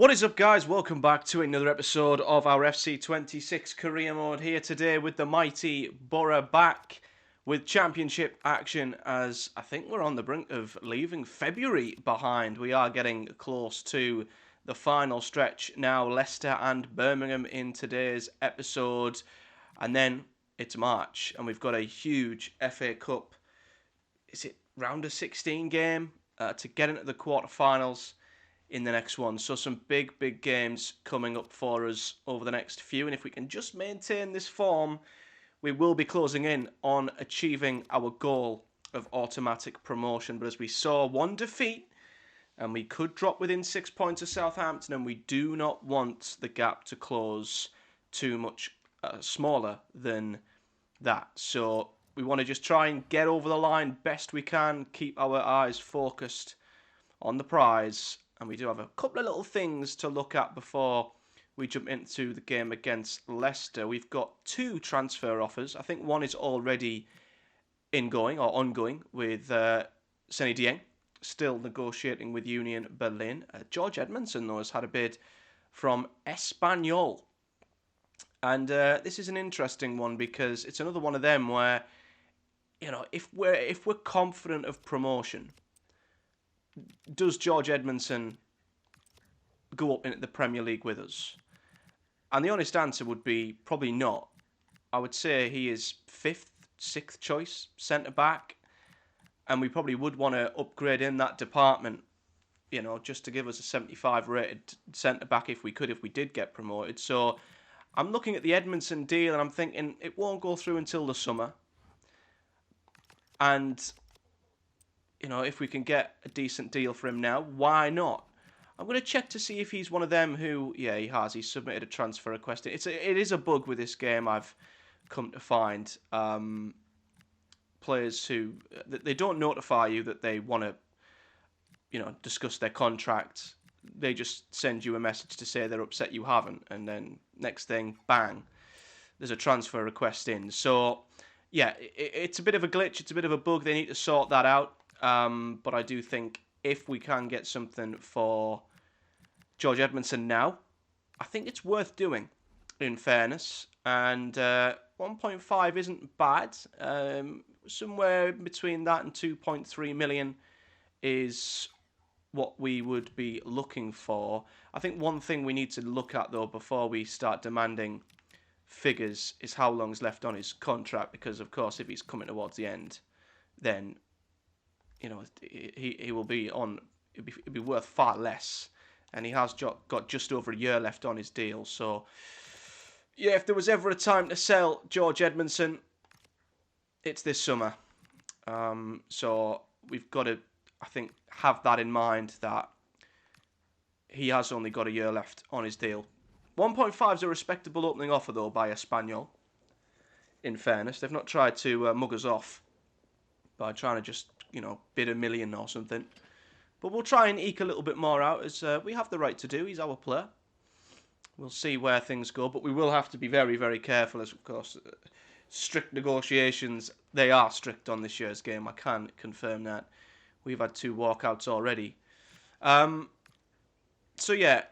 What is up, guys? Welcome back to another episode of our FC26 career mode here today with the mighty BORO back with championship action, as I think we're on the brink of leaving February behind. We are getting close to the final stretch now. Leicester and Birmingham in today's episode, and then it's March and we've got a huge FA Cup, is it round of 16 game to get into the quarterfinals in the next one. So some big games coming up for us over the next few. And if we can just maintain this form, we will be closing in on achieving our goal of automatic promotion. But as we saw, one defeat, and we could drop within 6 points of Southampton, and we do not want the gap to close too much smaller than that. So we want to just try and get over the line best we can, keep our eyes focused on the prize. And we do have a couple of little things to look at before we jump into the game against Leicester. We've got two transfer offers. I think one is already ongoing with Seny Dieng, still negotiating with Union Berlin. George Edmondson, though, has had a bid from Espanyol. And this is an interesting one because it's another one of them where, you know, if we're confident of promotion, does George Edmondson go up into the Premier League with us? And the honest answer would be probably not. I would say he is 5th, 6th choice centre-back, and we probably would want to upgrade in that department, you know, just to give us a 75 rated centre-back if we did get promoted. So I'm looking at the Edmondson deal and I'm thinking it won't go through until the summer. And you know, if we can get a decent deal for him now, why not? I'm going to check to see if he's one of them who, yeah, he has. He's submitted a transfer request. It is a bug with this game, I've come to find. Players who, they don't notify you that they want to, you know, discuss their contract. They just send you a message to say they're upset you haven't. And then next thing, bang, there's a transfer request in. So, yeah, it's a bit of a glitch. It's a bit of a bug. They need to sort that out. But I do think if we can get something for George Edmondson now, I think it's worth doing, in fairness. And 1.5 isn't bad. Somewhere between that and 2.3 million is what we would be looking for. I think one thing we need to look at, though, before we start demanding figures is how long's left on his contract. Because, of course, if he's coming towards the end, then you know, he will be on. It'd be worth far less, and he has got just over a year left on his deal. So, yeah, if there was ever a time to sell George Edmondson, it's this summer. So we've got to, I think, have that in mind that he has only got a year left on his deal. 1.5 is a respectable opening offer, though, by Espanyol. In fairness, they've not tried to mug us off by trying to just, you know, bid $1 million or something. But we'll try and eke a little bit more out, as we have the right to do. He's our player. We'll see where things go, but we will have to be very careful, as, of course, strict negotiations. They are strict on this year's game. I can confirm that. We've had 2 walkouts already. So, yeah,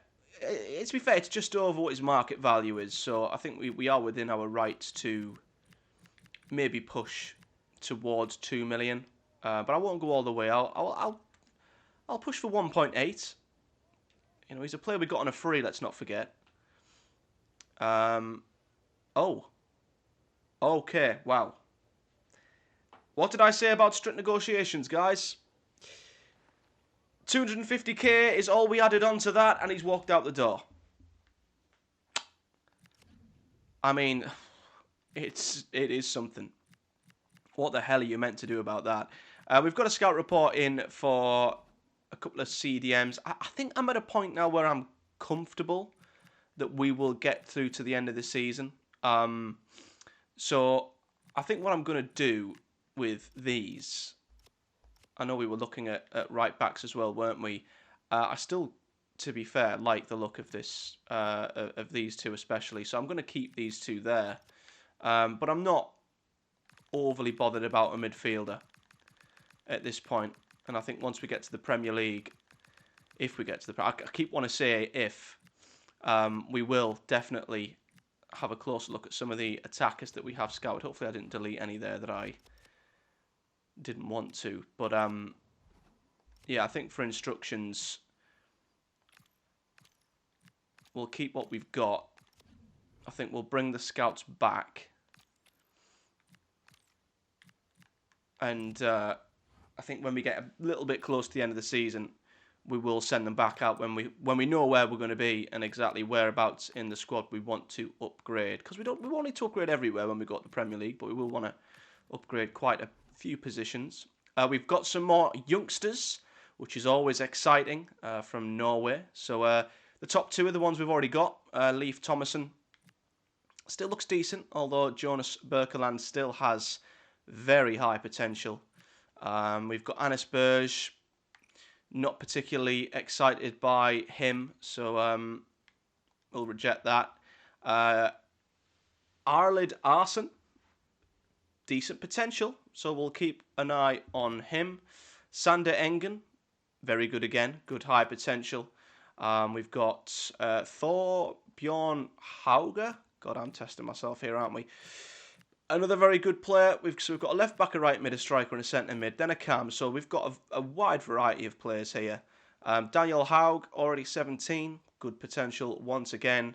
to be fair, it's just over what his market value is. So I think we are within our rights to maybe push towards 2 million. But I won't go all the way. I'll push for 1.8. You know, he's a player we got on a free. Let's not forget. Oh. Okay. Wow. What did I say about strict negotiations, guys? 250k is all we added on to that, and he's walked out the door. I mean, it is something. What the hell are you meant to do about that? We've got a scout report in for a couple of CDMs. I think I'm at a point now where I'm comfortable that we will get through to the end of the season. So I think what I'm going to do with these, I know we were looking at right backs as well, weren't we? I still, to be fair, like the look of this, of these two especially. So I'm going to keep these two there. But I'm not overly bothered about a midfielder at this point. And I think once we get to the Premier League, if we get to the... I keep wanting to say if. We will definitely have a closer look at some of the attackers that we have scouted. Hopefully I didn't delete any there that I didn't want to. But, yeah, I think for instructions, we'll keep what we've got. I think we'll bring the scouts back. And I think when we get a little bit close to the end of the season, we will send them back out when we know where we're going to be and exactly whereabouts in the squad we want to upgrade. Because we won't need to upgrade everywhere when we go to the Premier League, but we will want to upgrade quite a few positions. We've got some more youngsters, which is always exciting, from Norway. So the top two are the ones we've already got. Leif Thomason still looks decent, although Jonas Berkeland still has very high potential. We've got Anis Berge. Not particularly excited by him, so we'll reject that. Arlid Arsen, decent potential, so we'll keep an eye on him. Sander Engen, very good again, good high potential. We've got Thor Bjorn Hauger. God, I'm testing myself here, aren't we? Another very good player. We've got a left back, a right mid, a striker, and a centre mid. Then a cam. So we've got a wide variety of players here. Daniel Haug, already 17, good potential once again.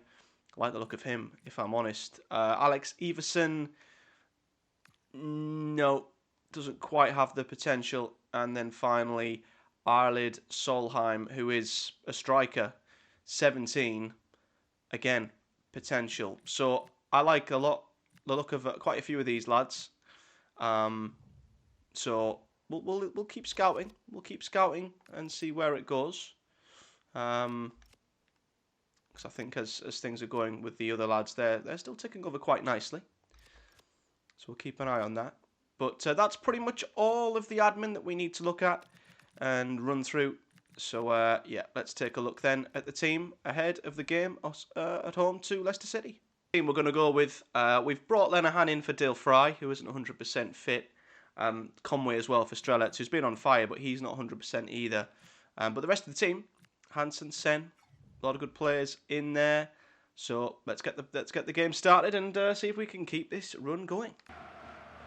I like the look of him, if I'm honest. Alex Everson, no, doesn't quite have the potential. And then finally, Arlid Solheim, who is a striker, 17, again, potential. So I like the look of quite a few of these lads. So we'll keep scouting. We'll keep scouting and see where it goes. Because I think as things are going with the other lads, they're still ticking over quite nicely. So we'll keep an eye on that. But that's pretty much all of the admin that we need to look at and run through. So yeah, let's take a look then at the team ahead of the game at home to Leicester City. We're going to go with, we've brought Lenihan in for Dale Fry, who isn't 100% fit. Conway as well for Strelets, who's been on fire, but he's not 100% either. But the rest of the team, Hansen, Sen, a lot of good players in there. So let's get the game started and see if we can keep this run going.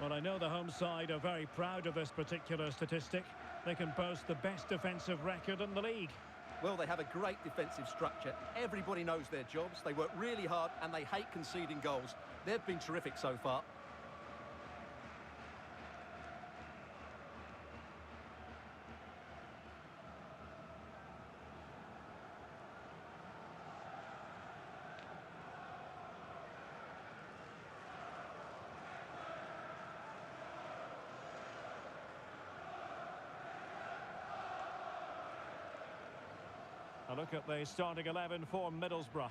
Well, I know the home side are very proud of this particular statistic. They can boast the best defensive record in the league. Well, they have a great defensive structure. Everybody knows their jobs. They work really hard and they hate conceding goals. They've been terrific so far. A look at the starting 11 for Middlesbrough. Well,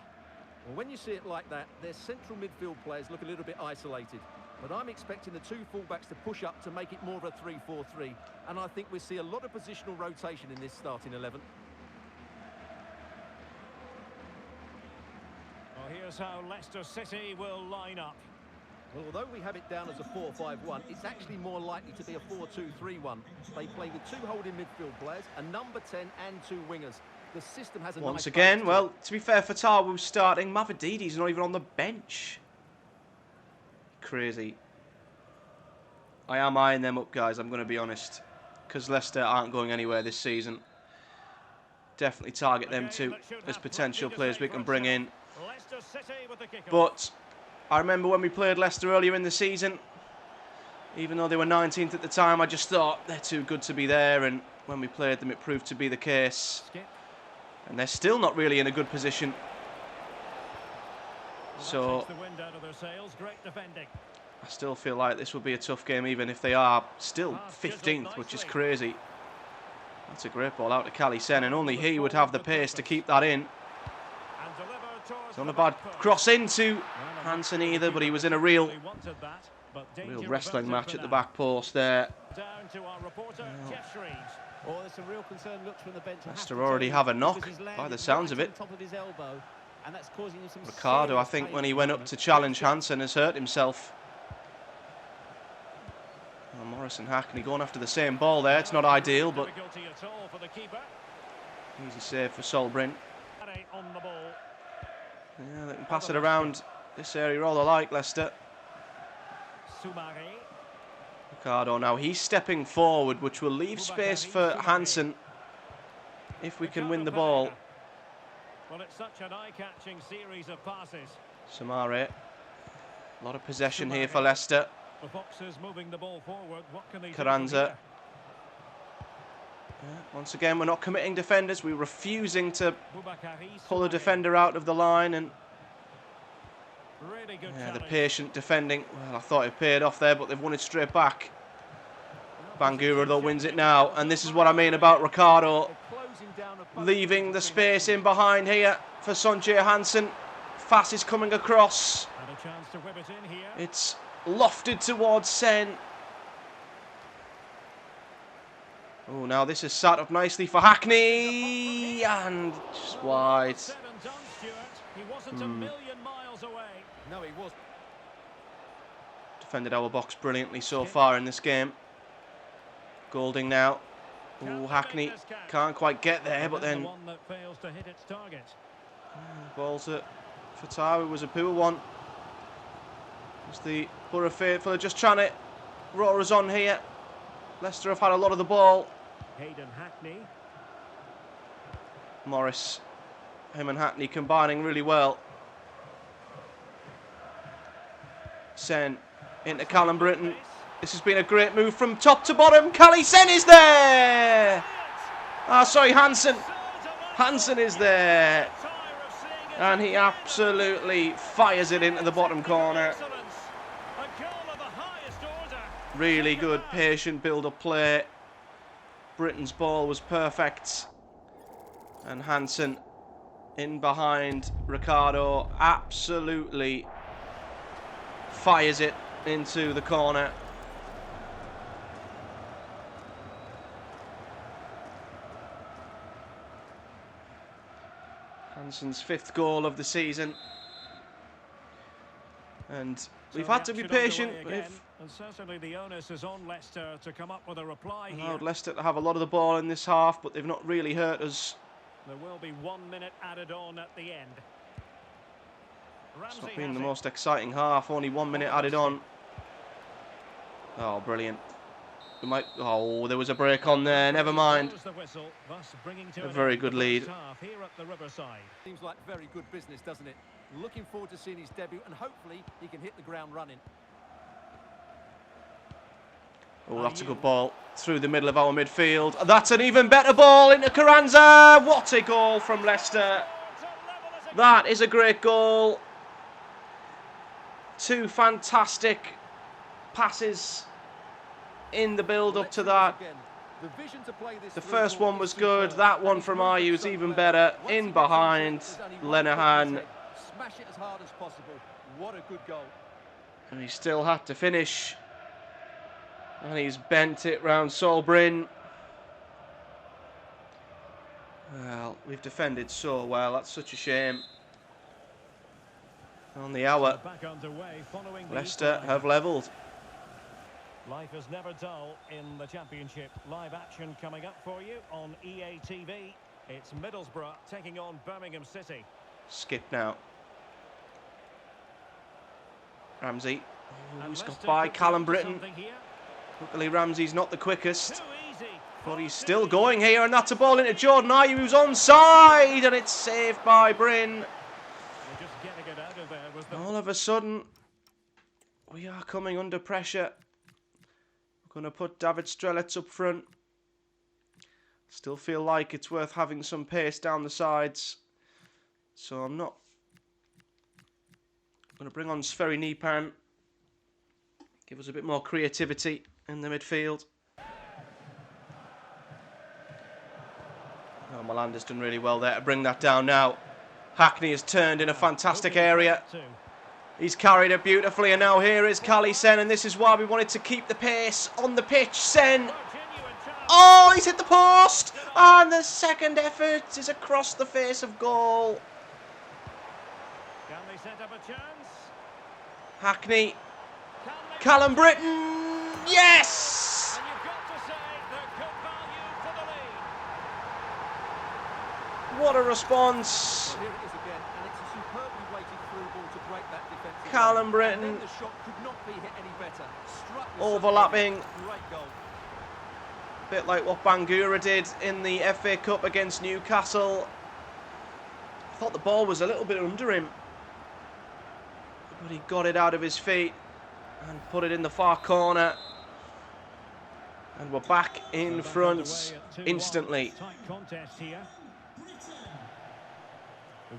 when you see it like that, their central midfield players look a little bit isolated. But I'm expecting the two fullbacks to push up to make it more of a 3-4-3. And I think we'll see a lot of positional rotation in this starting 11. Well, here's how Leicester City will line up. Well, although we have it down as a 4-5-1, it's actually more likely to be a 4-2-3-1. They play with two holding midfield players, a number 10 and two wingers. The system has a Once nice again, well, to be fair, Fatah was starting. Mavadidi's not even on the bench. Crazy. I am eyeing them up, guys, I'm going to be honest. Because Leicester aren't going anywhere this season. Definitely target them too as potential players we can bring in. But I remember when we played Leicester earlier in the season, even though they were 19th at the time, I just thought they're too good to be there. And when we played them, it proved to be the case. And they're still not really in a good position. So I still feel like this will be a tough game, even if they are still 15th, which is crazy. That's a great ball out to Callie Sen, and only he would have the pace to keep that in. It's not a bad cross into Hansen either, but he was in a real wrestling match at the back post there. Oh, there's some real concern looks from the bench. Leicester already have a knock by the sounds of it. Ricardo, I think, when he went up to challenge Hansen, has hurt himself. Well, Morris and Hackney going after the same ball there. It's not ideal, but Easy save for Solbrin. On the ball. Yeah, they can pass it around this area all they like, Leicester. Soumare. Ricardo now, he's stepping forward, which will leave space for Hansen if we can win the ball. Well, it's such an eye-catching series of passes. Soumare. A lot of possession here for Leicester. The Foxes moving the ball forward. What can they do? Carranza. Yeah, once again, we're not committing defenders. We're refusing to pull a defender out of the line. And really good the patient defending. Well, I thought it paid off there, but they've won it straight back. Bangura, though, wins it now. And this is what I mean about Ricardo. Leaving the space in behind here for Sonjay Hansen. Fass is coming across. And a chance to whip it in here. It's lofted towards Sen. Oh, now this is set up nicely for Hackney. And just wide. He wasn't a million miles away. No, he was. Defended our box brilliantly so far in this game. Golding now. Oh, Hackney can't quite get there, but then one that fails to hit its target. Balls at Fatawi was a poor one. As the Borough faithful are just trying to roar us on here. Leicester have had a lot of the ball. Hayden Hackney. Morris, him and Hackney combining really well. Sen into Callum Brittain. This has been a great move from top to bottom. Callie Sen is there! Sorry, Hansen. Hansen is there. And he absolutely fires it into the bottom corner. Really good, patient build-up play. Brittain's ball was perfect. And Hansen in behind Ricardo absolutely fires it into the corner. Hansen's 5th goal of the season. And we've had to be patient. And certainly the onus is on Leicester to come up with a reply here. Allowed Leicester to have a lot of the ball in this half, but they've not really hurt us. There will be 1 minute added on at the end. It's not been the most exciting half, only 1 minute added on. Oh, brilliant. We might. Oh, there was a break on there, never mind. A very good lead. Seems like very good business, doesn't it? Looking forward to seeing his debut, and hopefully he can hit the ground running. Oh, that's a good ball through the middle of our midfield. That's an even better ball into Carranza. What a goal from Leicester. That is a great goal. 2 fantastic passes in the build-up to that. The first one was good. That one from Ayew is even better. In behind, Lenihan. Smash it as hard as possible. What a good goal. And he still had to finish. And he's bent it round Solbrin. Well, we've defended so well. That's such a shame. On the hour, Leicester have levelled. Life is never dull in the Championship. Live action coming up for you on EA TV. It's Middlesbrough taking on Birmingham City. Skip now. Ramsey. Oh, he's got by Callum Brittain. Luckily, Ramsey's not the quickest. But he's still going here, and that's a ball into Jordan Ayew, who's onside, and it's saved by Bryn. All of a sudden, we are coming under pressure. We're going to put David Strelets up front. Still feel like it's worth having some pace down the sides. So I'm not. I'm going to bring on Sverri Nipan. Give us a bit more creativity in the midfield. Oh, Molander's done really well there to bring that down now. Hackney has turned in a fantastic area. He's carried it beautifully, and now here is Callie Sen, and this is why we wanted to keep the pace on the pitch. Sen. Oh, he's hit the post, and the second effort is across the face of goal. Can they set up a chance? Hackney. Callum Brittain. Yes! And you've got to say they're good value for the lead. What a response. Well, here it is again, and it's a superbly weighted through ball to break that defensive Callum line. Brittain. And then the shot could not be hit any better. Struck with Overlapping. some great goal. Bit like what Bangura did in the FA Cup against Newcastle. I thought the ball was a little bit under him, but he got it out of his feet and put it in the far corner. And we're back in front instantly. Tight contest here.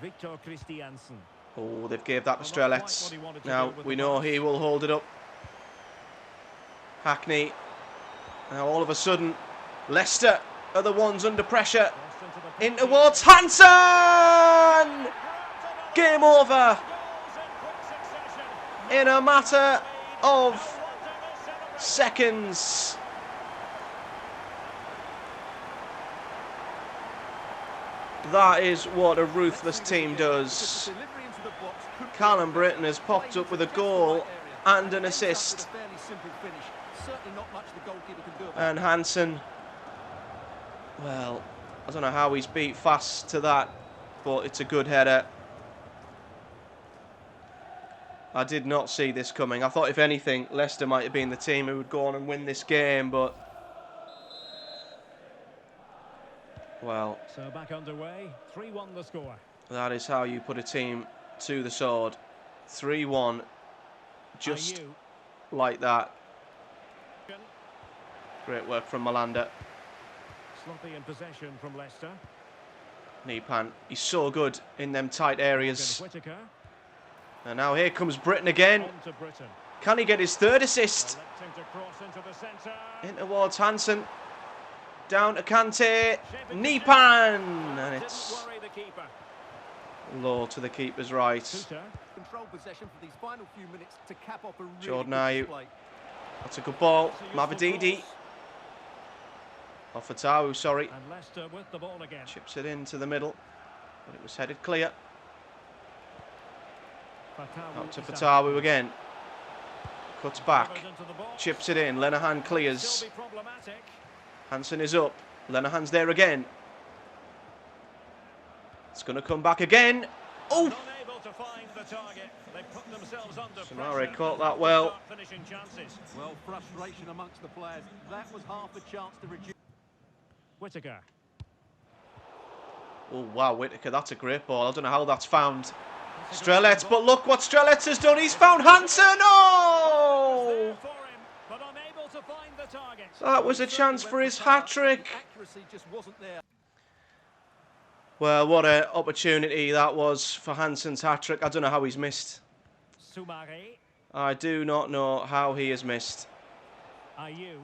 Victor Christiansen. Oh, they've gave that to Strelets. Now we know he will hold it up. Hackney. Now all of a sudden, Leicester are the ones under pressure. In towards Hansen! Game over in a matter of seconds. That is what a ruthless team does. Callum Brittain has popped up with a goal and an assist. And Hansen, well, I don't know how he's beat fast to that, but it's a good header. I did not see this coming. I thought, if anything, Leicester might have been the team who would go on and win this game, but well, So back underway, 3-1 the score. that is how you put a team to the sword. 3-1, just like that. Great work from Malanda. Sloppy in possession from Leicester. Nipan, he's so good in them tight areas. Whittaker. And now here comes Brittain again. On to Brittain. Can he get his third assist? Electing to cross into the centre. In towards Hansen. Down to Kante. Nipan! And it's Didn't worry the keeper. low to the keeper's right. Tuta. Control possession for these final few minutes to cap off a really Jordan good Ayew. display. That's a good ball. That's a useful Mavadidi. cross. Off Fatawu, sorry. And Leicester with the ball again. Chips it into the middle. But it was headed clear. Out to Fatawu again. Cuts back. Chips it in. Lenahan clears. Still be problematic. Hansen is up. Lenahan's there again. It's going to come back again. Oh! Unable to find the target. They put themselves under Samari pressure. caught that well. Start finishing chances. Well, frustration amongst the players. That was half a chance to reduce. Whittaker. Oh, wow, Whittaker, that's a great ball. I don't know how that's found Strelets, but look what Strelets has done. He's found Hansen. Oh! For him, but unable to find the target. That was a chance for his hat-trick. Accuracy just wasn't there. Well, what an opportunity that was for Hansen's hat-trick. I don't know how he's missed. Soumare. I do not know how he has missed. Ayew.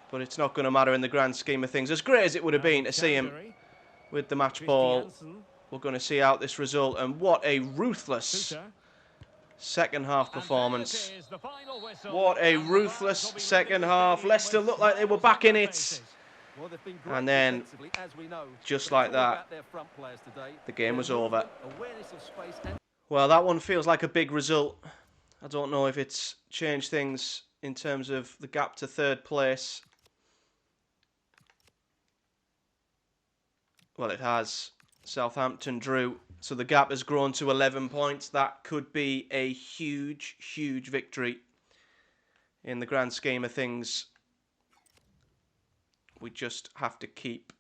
But it's not going to matter in the grand scheme of things. As great as it would have been to see him with the match ball, Christiansen. we're going to see out this result. And what a ruthless Tuta. second half And performance. there it is, the final whistle. What a And the ruthless fans will be second leaving the half. stadium Leicester with looked like they were smiles back on in their it. faces. Well, they've been great And then, defensively, as we know. just But like it's all that, about their front players today. the game Their was over. movement, awareness of space and Well, that one feels like a big result. I don't know if it's changed things in terms of the gap to third place. Well, it has. Southampton drew, so the gap has grown to 11 points. That could be a huge, huge victory in the grand scheme of things. We just have to keep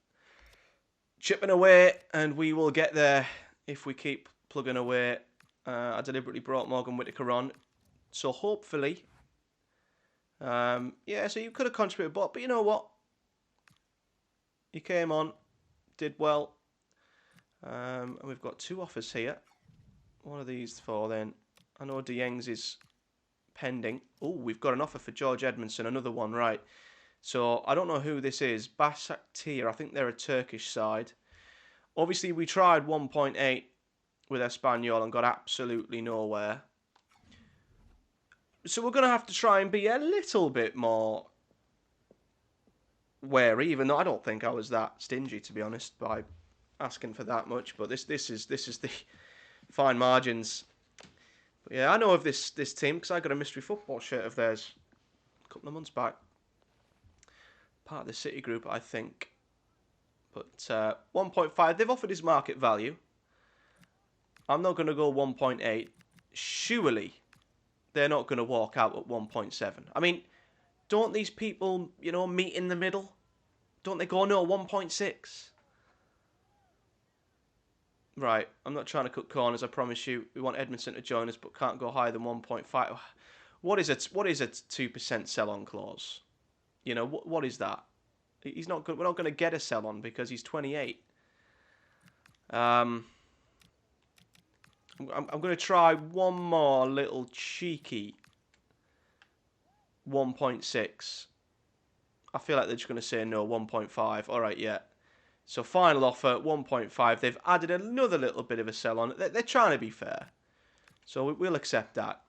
chipping away, and we will get there if we keep plugging away. I deliberately brought Morgan Whittaker on, so hopefully, yeah, so you could have contributed, but you know what? He came on, did well. And we've got two offers here. What are these for then? I know De Jong's is pending. Oh, we've got an offer for George Edmondson, another one, right. So I don't know who this is. Başakşehir, I think they're a Turkish side. Obviously, we tried 1.8 with Espanyol and got absolutely nowhere. So we're going to have to try and be a little bit more wary, even though I don't think I was that stingy, to be honest, by asking for that much. But this is the fine margins. But yeah, I know of this team because I got a mystery football shirt of theirs a couple of months back. Part of the City group, I think. But 1.5, they've offered his market value. I'm not going to go 1.8. Surely they're not going to walk out at 1.7. I mean, don't these people, you know, meet in the middle? Don't they go, no, 1.6? Right, I'm not trying to cut corners, I promise you. We want Edmondson to join us, but can't go higher than 1.5. What is a 2% sell-on clause? You know, what is that? He's not good. We're not going to get a sell-on because he's 28. I'm going to try one more little cheeky 1.6. I feel like they're just going to say no, 1.5. All right, yeah. So final offer, 1.5. They've added another little bit of a sell-on. They're trying to be fair. So we'll accept that.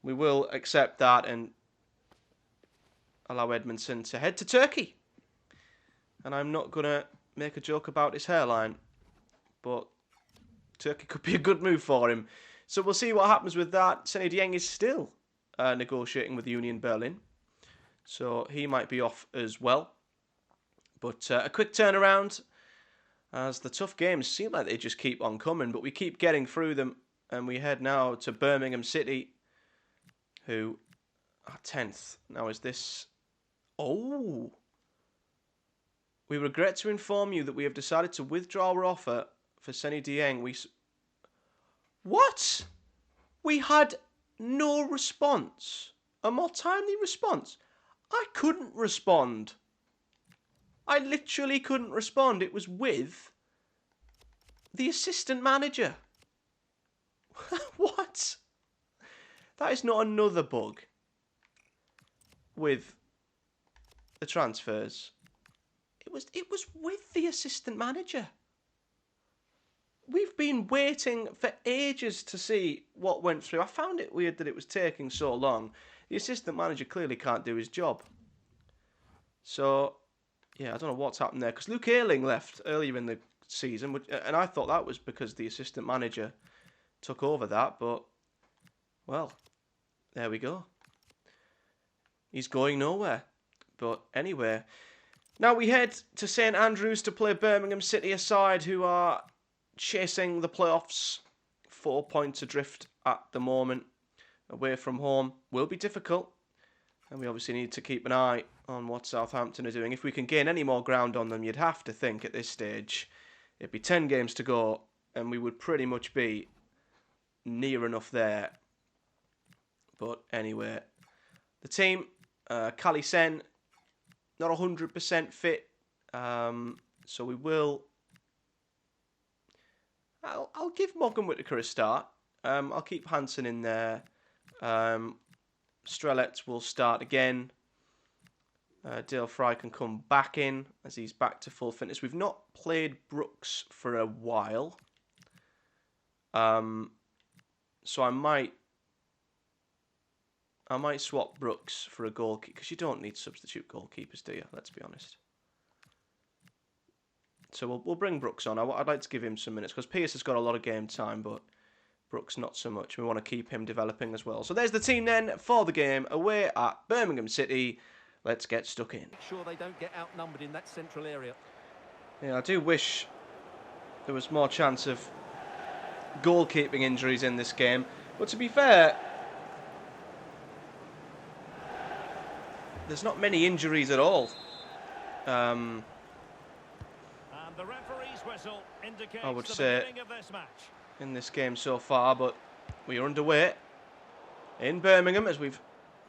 We will accept that and allow Edmondson to head to Turkey. And I'm not going to make a joke about his hairline. But Turkey could be a good move for him. So we'll see what happens with that. Sonny Dieng is still negotiating with Union Berlin. So he might be off as well. But a quick turnaround as the tough games seem like they just keep on coming. But we keep getting through them. And we head now to Birmingham City, who are 10th. Now is this... Oh! We regret to inform you that we have decided to withdraw our offer for Sonny Dieng. What? We had no response. A more timely response. I couldn't respond. I literally couldn't respond. It was with the assistant manager. What? That is not another bug with the transfers. It was with the assistant manager. We've been waiting for ages to see what went through. I found it weird that it was taking so long. The assistant manager clearly can't do his job. So, yeah, I don't know what's happened there. Because Luke Ayling left earlier in the season, and I thought that was because the assistant manager took over that. But, well, there we go. He's going nowhere. But anyway, now we head to St Andrews to play Birmingham City, a side who are chasing the playoffs. 4 points adrift at the moment. Away from home will be difficult. And we obviously need to keep an eye on what Southampton are doing. If we can gain any more ground on them, you'd have to think at this stage it'd be 10 games to go and we would pretty much be near enough there. But anyway, the team, CALLUM, not 100% fit. So we will... I'll give Morgan Whittaker a start. I'll keep Hansen in there. Strelets will start again. Dale Fry can come back in as he's back to full fitness. We've not played Brooks for a while. So I might swap Brooks for a goalkeeper, because you don't need substitute goalkeepers, do you? Let's be honest. So we'll bring Brooks on. I'd like to give him some minutes, because Pierce has got a lot of game time, but Brooks not so much. We want to keep him developing as well. So there's the team then for the game away at Birmingham City. Let's get stuck in. Make sure they don't get outnumbered in that central area. Yeah, I do wish there was more chance of goalkeeping injuries in this game. But to be fair, there's not many injuries at all. And the referee's whistle indicates I would the say beginning of this match. In this game so far, but we are underway in Birmingham as we've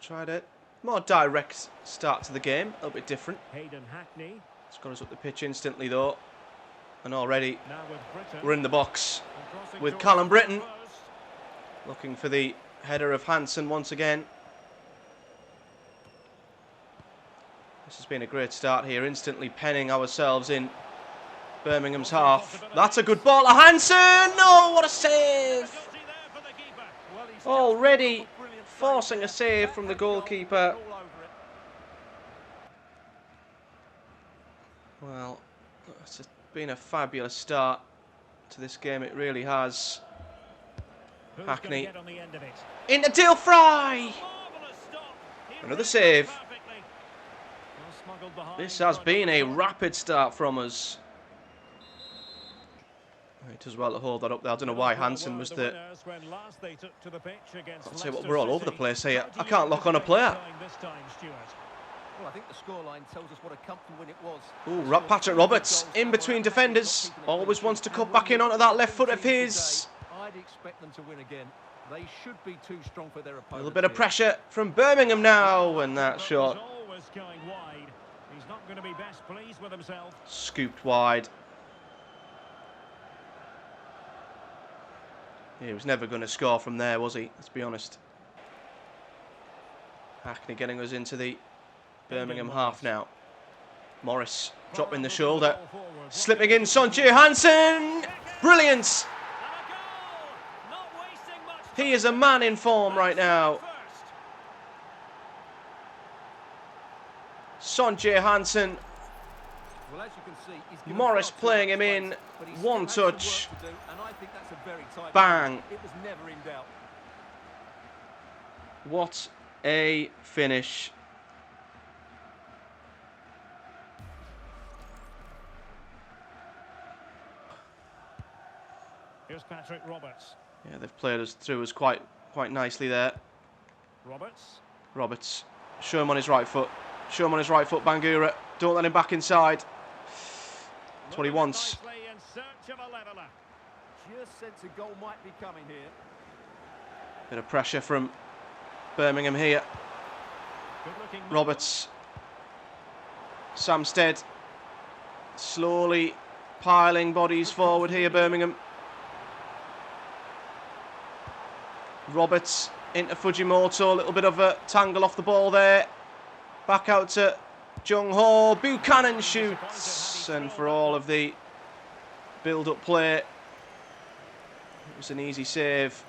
tried a more direct start to the game, a little bit different. Hayden Hackney. It's got us up the pitch instantly though, and already Now with Brittain. we're in the box And crossing with towards CALLUM the Brittain, post. looking for the header of Hansen once again. This has been a great start here, instantly penning ourselves in Birmingham's half. That's a good ball to Hansen! No, what a save! Already forcing a save from the goalkeeper. Well, it's been a fabulous start to this game, it really has. Hackney into Dale Fry! Another save. smuggled behind. This has been a rapid start from us. He does well to hold that up there. I don't know why Hansen was the... I'll tell you what, we're all over the place here. I can't lock on a player. Well, I think the scoreline tells us what a comfortable win it was. Ooh, Patrick Roberts in between defenders. Always wants to cut back in onto that left foot of his. I'd expect them to win again. They should be too strong for their opponents. A little bit of pressure from Birmingham now, and that shot He's not going to be best pleased with himself. Scooped wide. He was never going to score from there, was he? Let's be honest. Hackney getting us into the Birmingham half now. Morris dropping the shoulder. Slipping in, Sonjay Hansen. Brilliant. He is a man in form right now. Sonjay Hansen. Well, as you can see, he's given Morris far too playing much him in. space, but he still One has some work touch. to do, and I think that's a very tight Bang. finish. It was never in doubt. What a finish. Here's Patrick Roberts. Yeah, they've played us through us quite nicely there. Roberts. Show him on his right foot. Show him on his right foot, Bangura. Don't let him back inside. That's what he wants. In search of a leveller. Just sense a goal might be coming here. Bit of pressure from Birmingham here. Good-looking Roberts. Samstead. Slowly piling bodies forward here, Birmingham. Roberts into Fujimoto. A little bit of a tangle off the ball there. Back out to Jung Ho. Buchanan shoots. And for all of the build-up play, it was an easy save.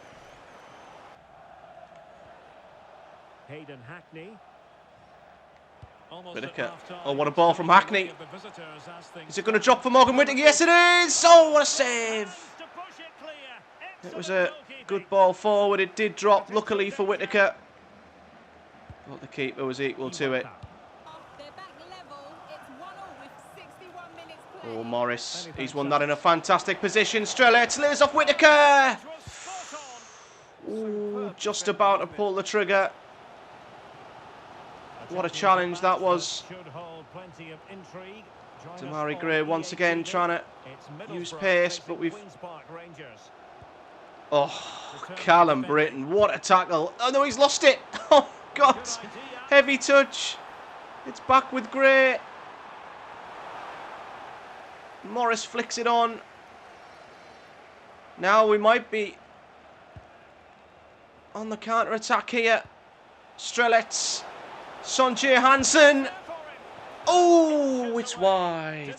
Hayden Hackney. Whittaker. Oh, what a ball from Hackney. Is it going to drop for Morgan Whittaker? Yes, it is. Oh, what a save. It was a good ball forward. It did drop, luckily for Whittaker. But the keeper was equal to it. Oh, Morris. He's won that in a fantastic position. Strelets lays off Whittaker. Ooh, just about to pull the trigger. What a challenge that was. Damari Gray once again trying to use pace, but we've... Oh, Callum Brittain, what a tackle. Oh no, he's lost it. Oh God, heavy touch. It's back with Gray. Morris flicks it on. Now we might be on the counter-attack here. Strelets. Sonjay Hansen. Oh, it's wide.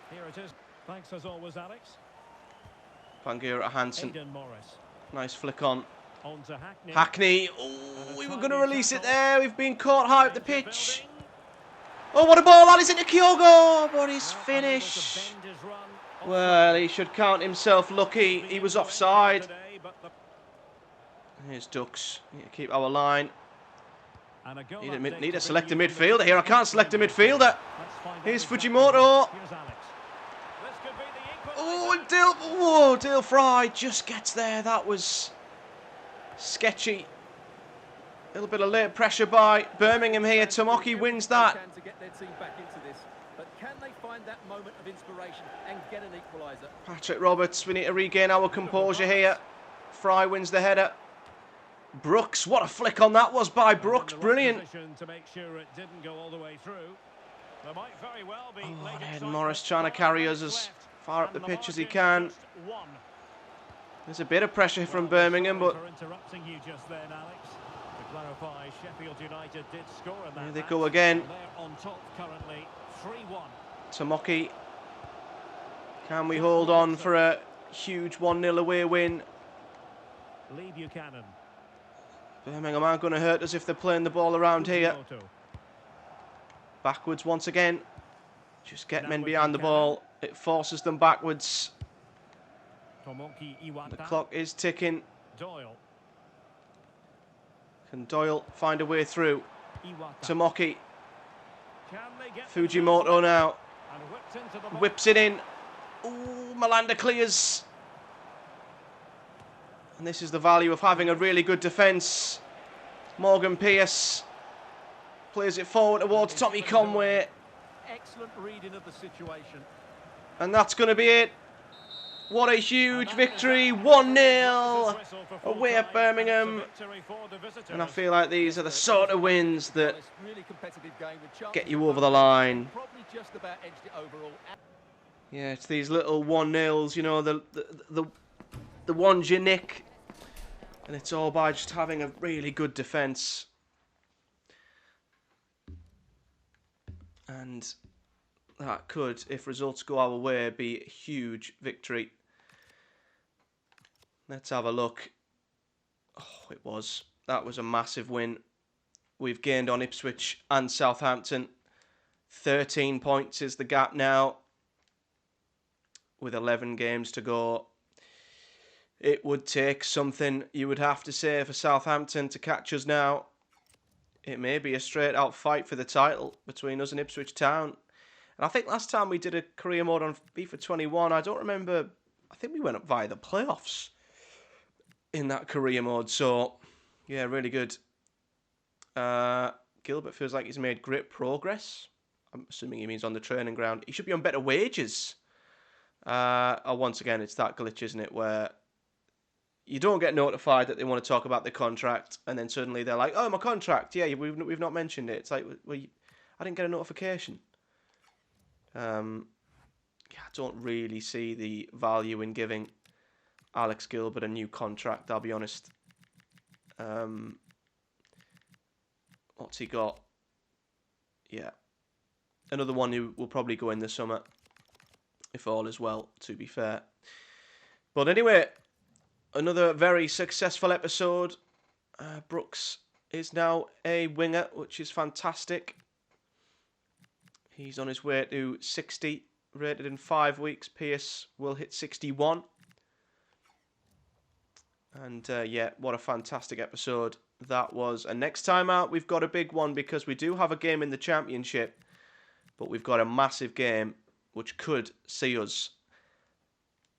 Here it is. Thanks as always, Alex. Bangura Hansen. Nice flick on. On to Hackney. Hackney. Oh, we were going to release it there. We've been caught high up the pitch. Oh, what a ball. That is into Kyogo. But his finish. Well, he should count himself lucky. He was offside. Here's Ducks. Need to keep our line. Need to select a midfielder here. I can't select a midfielder. Here's Fujimoto. Oh, and Dale Fry just gets there. That was sketchy. A little bit of late pressure by Birmingham here. Tomoki wins that. To get their team back into this, but can they find that moment of inspiration and get an equaliser? Patrick Roberts, we need to regain our composure here. Fry wins the header. Brooks, what a flick on that was by Brooks. Brilliant. To make sure it didn't go all the way through. There might very well be Hayden Morris trying to carry us as far up the pitch as he can. There's a bit of pressure from Birmingham, but interrupting you just then, Alex. To clarify, Sheffield United did score in that. here they go again. They're on top currently, 3-1. Tomoki. Can we hold on for a huge 1-0 away win? Lee Buchanan. Birmingham aren't going to hurt us if they're playing the ball around here. Backwards once again. Just get men behind the ball. It forces them backwards. The clock is ticking. Doyle. Can Doyle find a way through? Iwata. Tomoki. Can they get Fujimoto now. and whipped into the box. Whips it in. Ooh, Malanda clears. And this is the value of having a really good defence. Morgan Pearce plays it forward towards Tommy Conway. Excellent reading of the situation. And that's going to be it. What a huge victory. 1-0 away at Birmingham. And I feel like these are the sort of wins that get you over the line. Probably just about edged it overall. Yeah, it's these little 1-0s, you know, the ones you nick. And it's all by just having a really good defence. And that could, if results go our way, be a huge victory. Let's have a look. Oh, that was a massive win. We've gained on Ipswich and Southampton. 13 points is the gap now, with 11 games to go. It would take something, you would have to say, for Southampton to catch us now. It may be a straight out fight for the title between us and Ipswich Town. And I think last time we did a career mode on FIFA 21, I don't remember, I think we went up via the playoffs in that career mode. So, yeah, really good. Gilbert feels like he's made great progress. I'm assuming he means on the training ground. He should be on better wages. Once again, it's that glitch, isn't it, where you don't get notified that they want to talk about the contract, and then suddenly they're like, "Oh, my contract, yeah, we've not mentioned it." It's like, well, I didn't get a notification. I don't really see the value in giving Alex Gilbert a new contract, I'll be honest. What's he got? Yeah. Another one who will probably go in the summer, if all is well, to be fair. But anyway, another very successful episode. Brooks is now a winger, which is fantastic. He's on his way to 60, rated in 5 weeks. Pearce will hit 61. And yeah, what a fantastic episode that was. And next time out, we've got a big one, because we do have a game in the Championship, but we've got a massive game which could see us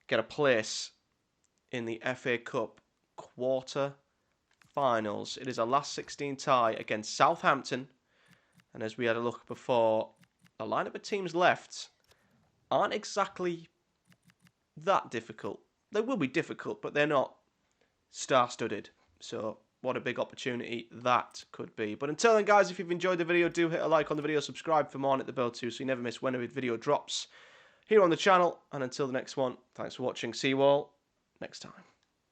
get a place in the FA Cup quarter-finals. It is a last 16 tie against Southampton. And as we had a look before, the lineup of teams left aren't exactly that difficult. They will be difficult, but they're not star-studded. So what a big opportunity that could be. But until then, guys, if you've enjoyed the video, do hit a like on the video, subscribe for more, and hit the bell too, so you never miss when a video drops here on the channel. And until the next one, thanks for watching. See you all next time.